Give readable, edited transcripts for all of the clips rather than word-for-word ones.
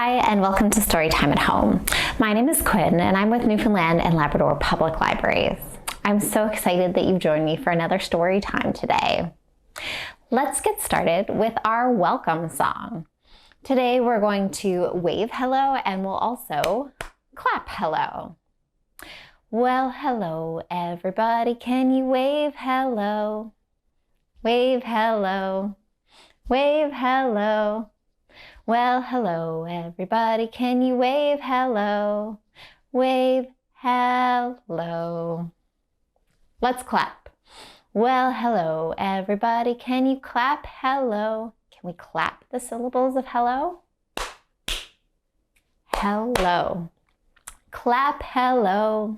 Hi, and welcome to Storytime at Home. My name is Quinn, and I'm with Newfoundland and Labrador Public Libraries. I'm so excited that you've joined me for another story time today. Let's get started with our welcome song. Today we're going to wave hello, and we'll also clap hello. Well, hello, everybody. Can you wave hello? Wave hello. Wave hello. Well, hello, everybody. Can you wave hello? Wave hello. Let's clap. Well, hello, everybody. Can you clap hello? Can we clap the syllables of hello? Hello. Clap hello.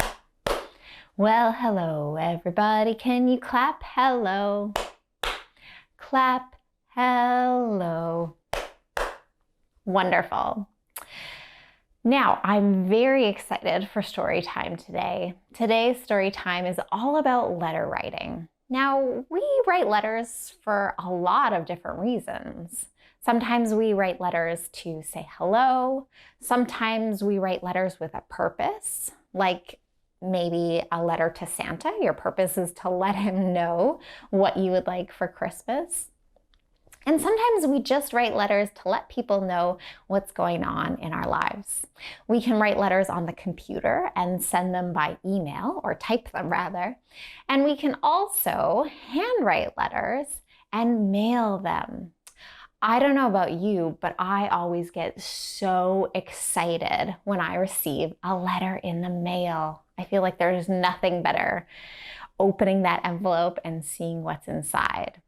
Well, hello, everybody. Can you clap hello? Clap hello. Wonderful. Now, I'm very excited for story time today. Today's story time is all about letter writing. Now, we write letters for a lot of different reasons. Sometimes we write letters to say hello. Sometimes we write letters with a purpose, like maybe a letter to Santa. Your purpose is to let him know what you would like for Christmas. And sometimes we just write letters to let people know what's going on in our lives. We can write letters on the computer and send them by email, or type them rather. And we can also handwrite letters and mail them. I don't know about you, but I always get so excited when I receive a letter in the mail. I feel like there's nothing better opening that envelope and seeing what's inside.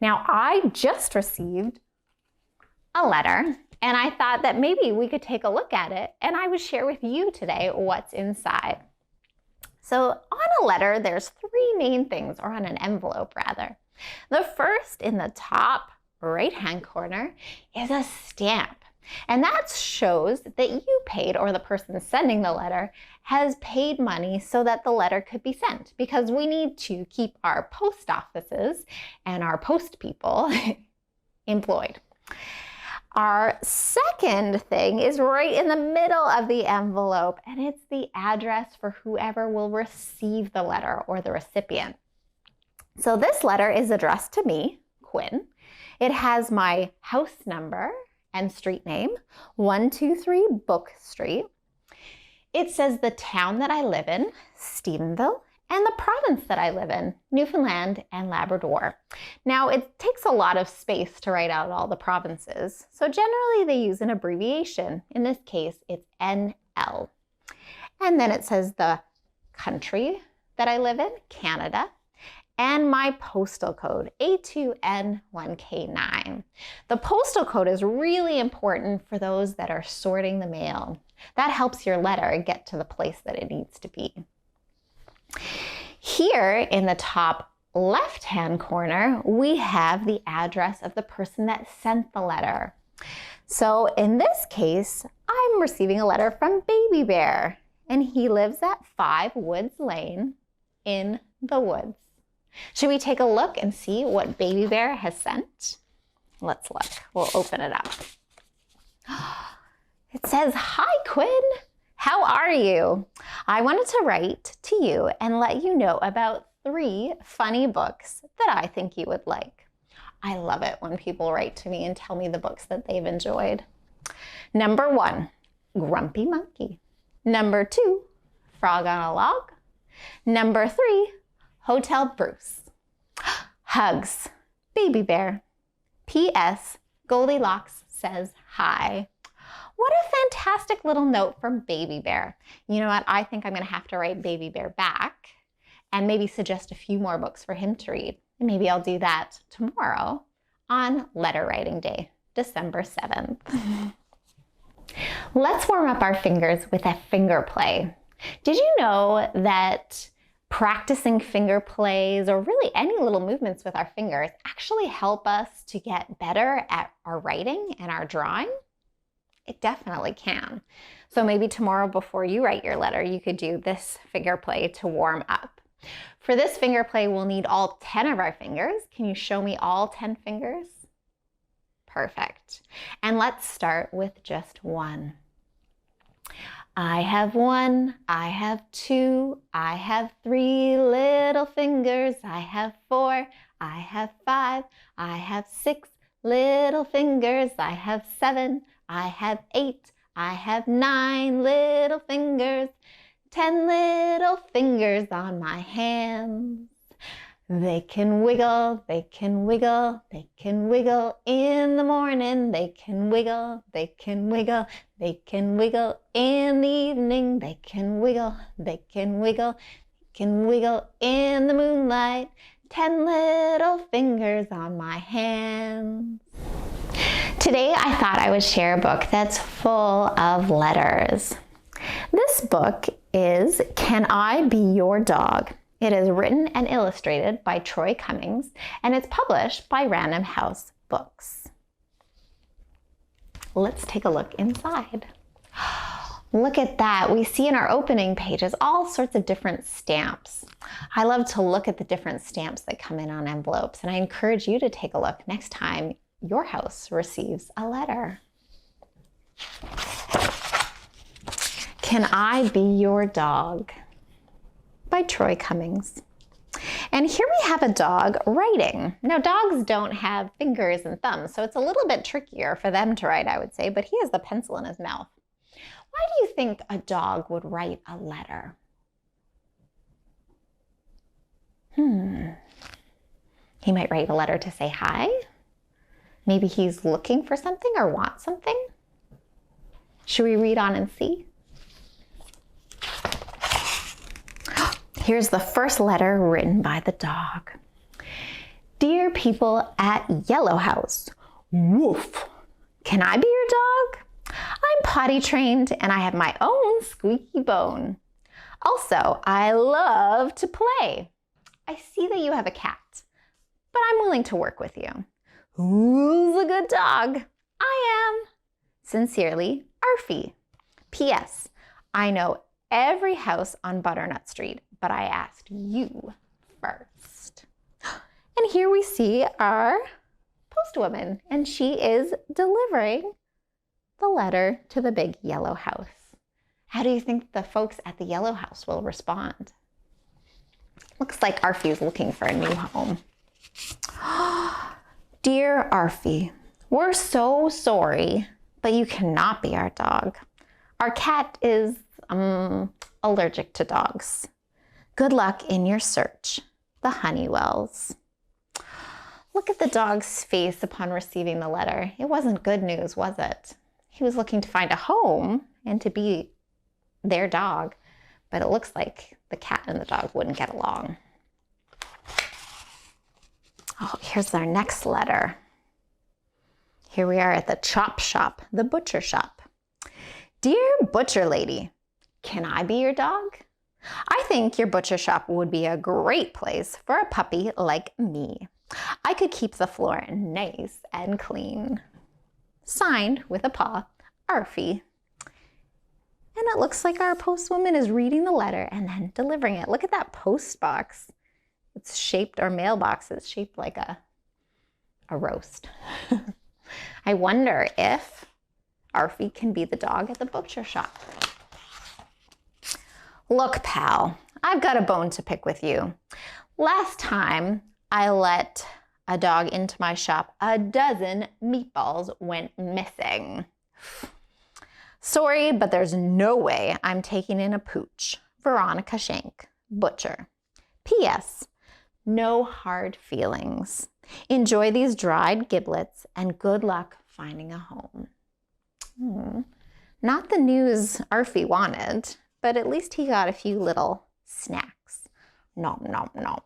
Now, I just received a letter, and I thought that maybe we could take a look at it, and I would share with you today what's inside. So on a letter, there's three main things, or on an envelope rather. The first, in the top right-hand corner, is a stamp. And that shows that you paid, or the person sending the letter has paid money so that the letter could be sent, because we need to keep our post offices and our post people employed. Our second thing is right in the middle of the envelope, and it's the address for whoever will receive the letter, or the recipient. So this letter is addressed to me, Quinn. It has my house number and street name, 123 Book Street. It says the town that I live in, Stephenville, and the province that I live in, Newfoundland and Labrador. Now, it takes a lot of space to write out all the provinces, so generally they use an abbreviation. In this case, it's NL. And then it says the country that I live in, Canada, and my postal code, A2N1K9. The postal code is really important for those that are sorting the mail. That helps your letter get to the place that it needs to be. Here in the top left-hand corner, we have the address of the person that sent the letter. So in this case, I'm receiving a letter from Baby Bear, and he lives at 5 Woods Lane in the woods. Should we take a look and see what Baby Bear has sent? Let's look. We'll open it up. It says, "Hi, Quinn. How are you? I wanted to write to you and let you know about 3 funny books that I think you would like." I love it when people write to me and tell me the books that they've enjoyed. Number 1, Grumpy Monkey. Number 2, Frog on a Log. Number 3, Hotel Bruce. Hugs, Baby Bear. P.S. Goldilocks says hi. What a fantastic little note from Baby Bear. You know what? I think I'm going to have to write Baby Bear back and maybe suggest a few more books for him to read. And maybe I'll do that tomorrow on Letter Writing Day, December 7th. Let's warm up our fingers with a finger play. Did you know that practicing finger plays, or really any little movements with our fingers, actually help us to get better at our writing and our drawing? It definitely can. So maybe tomorrow before you write your letter, you could do this finger play to warm up. For this finger play, we'll need all 10 of our fingers. Can you show me all 10 fingers? Perfect. And let's start with just one. I have one, I have two, I have three little fingers, I have four, I have five, I have six little fingers, I have seven, I have eight, I have nine little fingers, 10 little fingers on my hands. They can wiggle, they can wiggle, they can wiggle in the morning, they can wiggle, they can wiggle, they can wiggle in the evening, they can wiggle, they can wiggle, they can wiggle in the moonlight, 10 little fingers on my hands. Today I thought I would share a book that's full of letters. This book is Can I Be Your Dog? It is written and illustrated by Troy Cummings, and it's published by Random House Books. Let's take a look inside. Look at that. We see in our opening pages all sorts of different stamps. I love to look at the different stamps that come in on envelopes, and I encourage you to take a look next time your house receives a letter. Can I Be Your Dog? By Troy Cummings. And here we have a dog writing. Now, dogs don't have fingers and thumbs, so it's a little bit trickier for them to write, I would say, but he has the pencil in his mouth. Why do you think a dog would write a letter? He might write a letter to say hi. Maybe he's looking for something or wants something. Should we read on and see? Here's the first letter written by the dog. Dear people at Yellow House, woof. Can I be your dog? I'm potty trained and I have my own squeaky bone. Also, I love to play. I see that you have a cat, but I'm willing to work with you. Who's a good dog? I am. Sincerely, Arfie. P.S. I know every house on Butternut Street, but I asked you first. And here we see our postwoman, and she is delivering the letter to the big yellow house. How do you think the folks at the yellow house will respond? Looks like Arfie is looking for a new home. Dear Arfie, we're so sorry, but you cannot be our dog. Our cat is allergic to dogs. Good luck in your search. The Honeywells. Look at the dog's face upon receiving the letter. It wasn't good news, was it? He was looking to find a home and to be their dog, but it looks like the cat and the dog wouldn't get along. Oh, here's our next letter. Here we are at the chop shop, the butcher shop. Dear butcher lady, can I be your dog? I think your butcher shop would be a great place for a puppy like me. I could keep the floor nice and clean. Signed with a paw, Arfie. And it looks like our postwoman is reading the letter and then delivering it. Look at that post box. It's shaped, our mailbox is shaped like a roast. I wonder if Arfie can be the dog at the butcher shop. Look, pal, I've got a bone to pick with you. Last time I let a dog into my shop, a dozen meatballs went missing. Sorry, but there's no way I'm taking in a pooch. Veronica Shank, butcher. P.S. No hard feelings. Enjoy these dried giblets and good luck finding a home. Not the news Arfie wanted, but at least he got a few little snacks. Nom, nom, nom.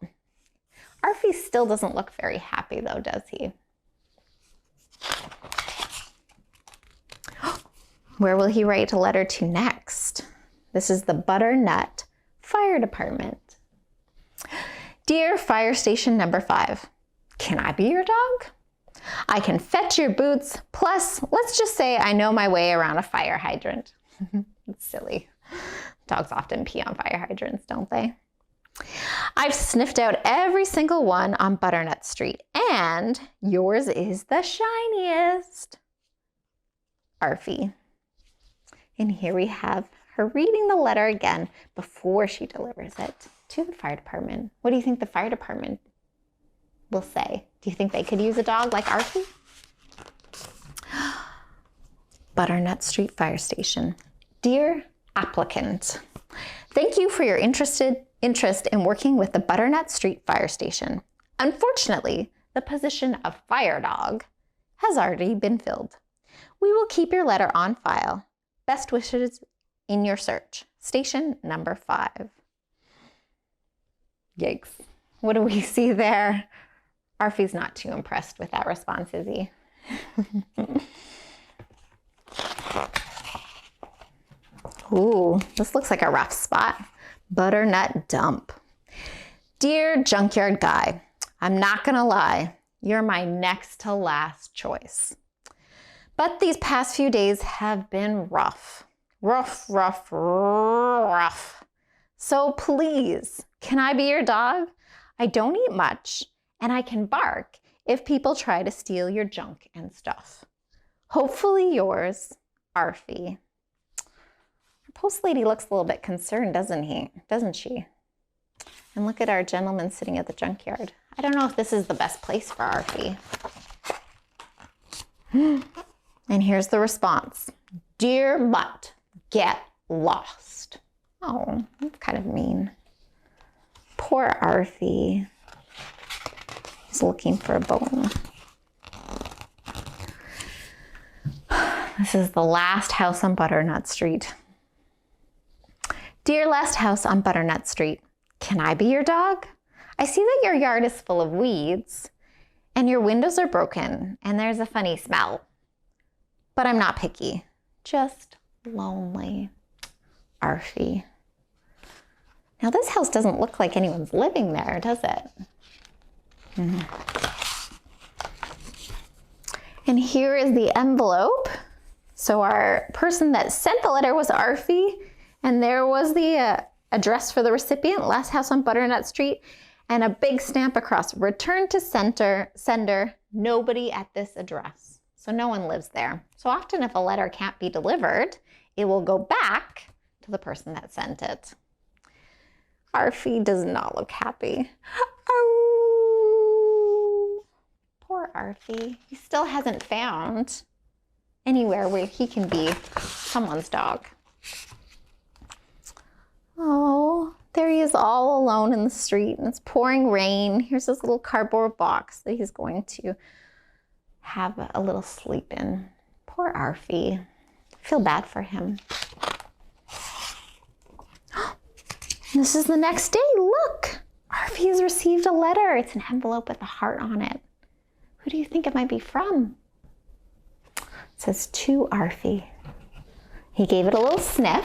Arfie still doesn't look very happy though, does he? Where will he write a letter to next? This is the Butternut Fire Department. Dear Fire Station number 5, can I be your dog? I can fetch your boots, plus let's just say I know my way around a fire hydrant. It's silly. Dogs often pee on fire hydrants, don't they? I've sniffed out every single one on Butternut Street, and yours is the shiniest. Arfie. And here we have her reading the letter again before she delivers it to the fire department. What do you think the fire department will say? Do you think they could use a dog like Arfie? Butternut Street Fire Station. Dear applicant, thank you for your interest in working with the Butternut Street Fire Station. Unfortunately, the position of fire dog has already been filled. We will keep your letter on file. Best wishes in your search. Station number 5. Yikes. What do we see there? Arfie's not too impressed with that response, is he? Ooh, this looks like a rough spot. Butternut Dump. Dear junkyard guy, I'm not gonna lie, you're my next to last choice. But these past few days have been rough. Rough. So please, can I be your dog? I don't eat much, and I can bark if people try to steal your junk and stuff. Hopefully yours, Arfie. Our post lady looks a little bit concerned, doesn't she? And look at our gentleman sitting at the junkyard. I don't know if this is the best place for Arfie. And here's the response. Dear Mutt, get lost. Oh, that's kind of mean. Poor Arfie. He's looking for a bone. This is the last house on Butternut Street. Dear last house on Butternut Street, can I be your dog? I see that your yard is full of weeds and your windows are broken and there's a funny smell. But I'm not picky, just lonely. Arfie. Now this house doesn't look like anyone's living there, does it? And here is the envelope. So our person that sent the letter was Arfie, and there was the address for the recipient, last house on Butternut Street, and a big stamp across, return to sender, nobody at this address. So no one lives there. So often if a letter can't be delivered, it will go back to the person that sent it. Arfie does not look happy. Oh, poor Arfie. He still hasn't found anywhere where he can be someone's dog. Oh, there he is all alone in the street and it's pouring rain. Here's this little cardboard box that he's going to have a little sleep in. Poor Arfie. I feel bad for him. This is the next day. Look, Arfie has received a letter. It's an envelope with a heart on it. Who do you think it might be from? It says to Arfie. He gave it a little sniff.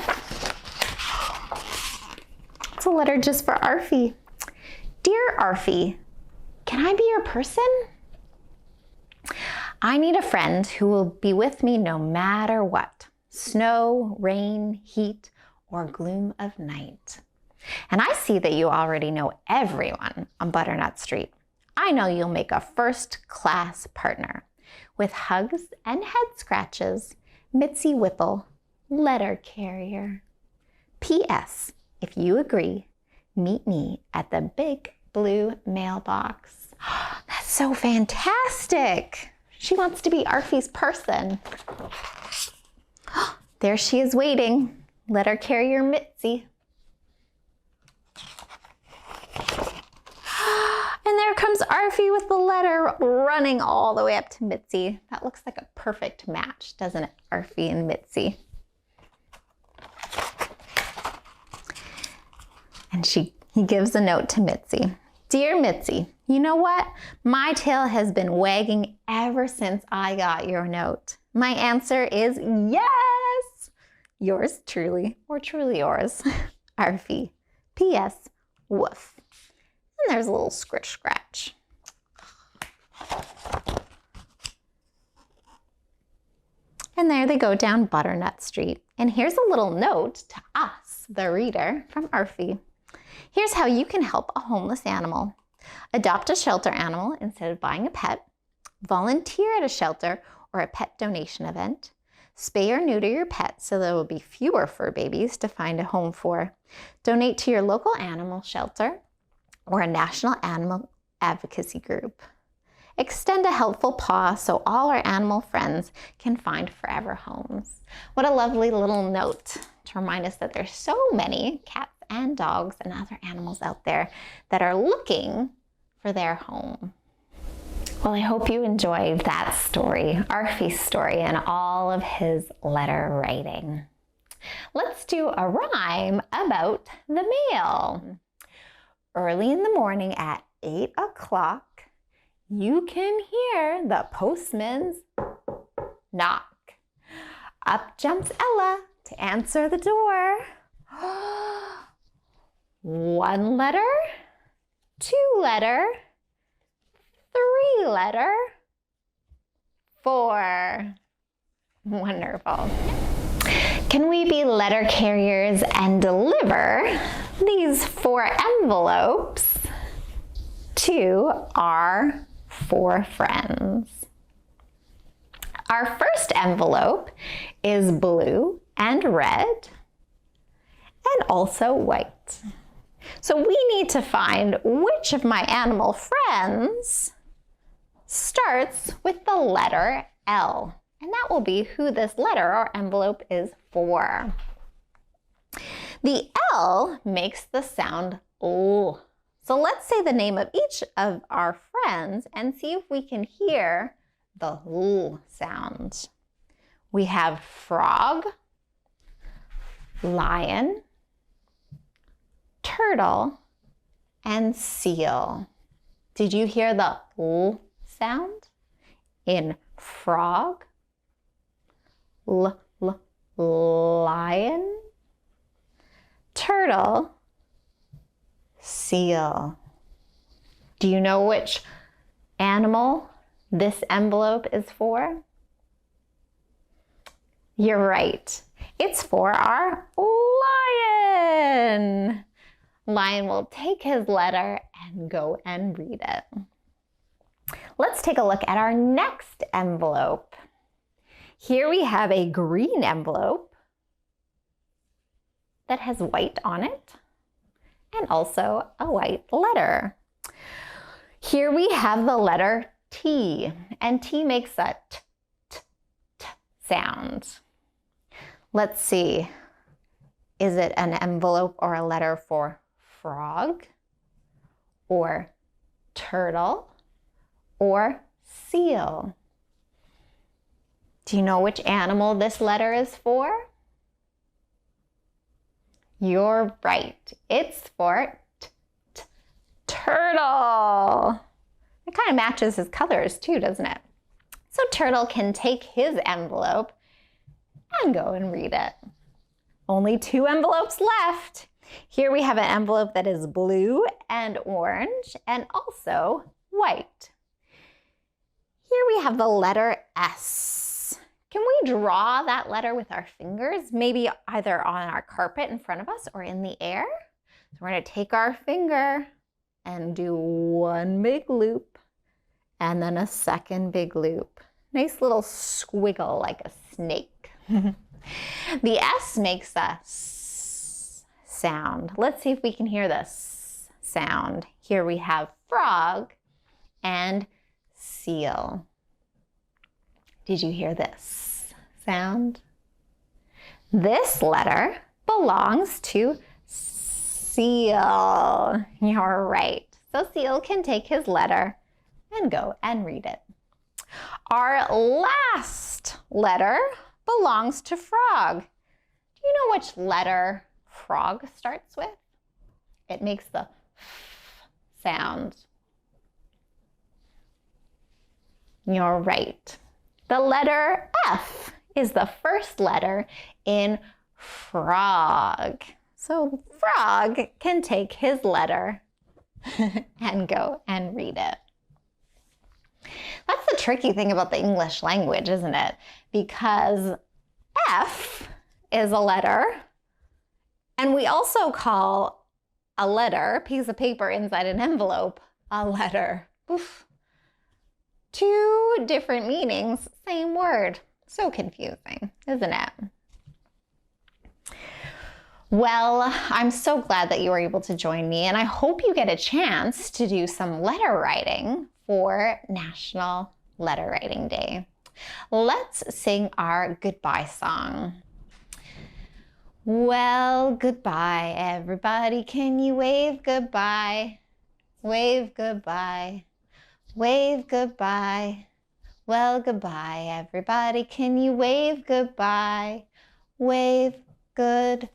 It's a letter just for Arfie. Dear Arfie, can I be your person? I need a friend who will be with me no matter what. Snow, rain, heat, or gloom of night. And I see that you already know everyone on Butternut Street. I know you'll make a first-class partner. With hugs and head scratches, Mitzi Whipple, letter carrier. P.S. If you agree, meet me at the big blue mailbox. That's so fantastic. She wants to be Arfie's person. There she is waiting. Letter carrier Mitzi. And there comes Arfie with the letter running all the way up to Mitzi. That looks like a perfect match, doesn't it? Arfie and Mitzi. And he gives a note to Mitzi. Dear Mitzi, you know what? My tail has been wagging ever since I got your note. My answer is yes. Yours truly, or truly yours, Arfie. P.S. Woof. And there's a little scritch scratch. And there they go down Butternut Street. And here's a little note to us, the reader, from Arfie. Here's how you can help a homeless animal. Adopt a shelter animal instead of buying a pet. Volunteer at a shelter or a pet donation event. Spay or neuter your pet so there will be fewer fur babies to find a home for. Donate to your local animal shelter or a national animal advocacy group. Extend a helpful paw so all our animal friends can find forever homes. What a lovely little note to remind us that there's so many cats and dogs and other animals out there that are looking for their home. Well, I hope you enjoyed that story, Arfie's story, and all of his letter writing. Let's do a rhyme about the mail. Early in the morning at 8 o'clock, you can hear the postman's knock. Up jumps Ella to answer the door. 1 letter, 2 letter, 3 letter, 4. Wonderful. Can we be letter carriers and deliver these 4 envelopes to our 4 friends? Our first envelope is blue and red and also white. So we need to find which of my animal friends starts with the letter L. And that will be who this letter or envelope is for. The L makes the sound L. So let's say the name of each of our friends and see if we can hear the L sound. We have frog, lion, turtle, and seal. Did you hear the L sound in frog, lion, turtle, seal? Do you know which animal this envelope is for? You're right. It's for our lion. Lion will take his letter and go and read it. Let's take a look at our next envelope. Here we have a green envelope that has white on it and also a white letter. Here we have the letter T, and T makes a t, t, t sound. Let's see, is it an envelope or a letter for frog or turtle or seal? Do you know which animal this letter is for? You're right. It's for turtle. It kind of matches his colors too, doesn't it? So turtle can take his envelope and go and read it. Only 2 envelopes left. Here we have an envelope that is blue and orange and also white. Here we have the letter S. Can we draw that letter with our fingers, maybe either on our carpet in front of us or in the air? So we're going to take our finger and do 1 big loop and then a second big loop. Nice little squiggle like a snake. The S makes a S sound. Let's see if we can hear the S sound. Here we have frog and seal. Did you hear this sound? This letter belongs to seal. You're right. So seal can take his letter and go and read it. Our last letter belongs to frog. Do you know which letter frog starts with? It makes the F sound. You're right. The letter F is the first letter in frog. So frog can take his letter and go and read it. That's the tricky thing about the English language, isn't it? Because F is a letter, and we also call a letter, piece of paper inside an envelope, a letter. Oof. Two different meanings, same word. So confusing, isn't it? Well, I'm so glad that you were able to join me, and I hope you get a chance to do some letter writing for National Letter Writing Day. Let's sing our goodbye song. Well, goodbye, everybody. Can you wave goodbye? Wave goodbye. Wave goodbye. Well, goodbye, everybody. Can you wave goodbye? Wave goodbye.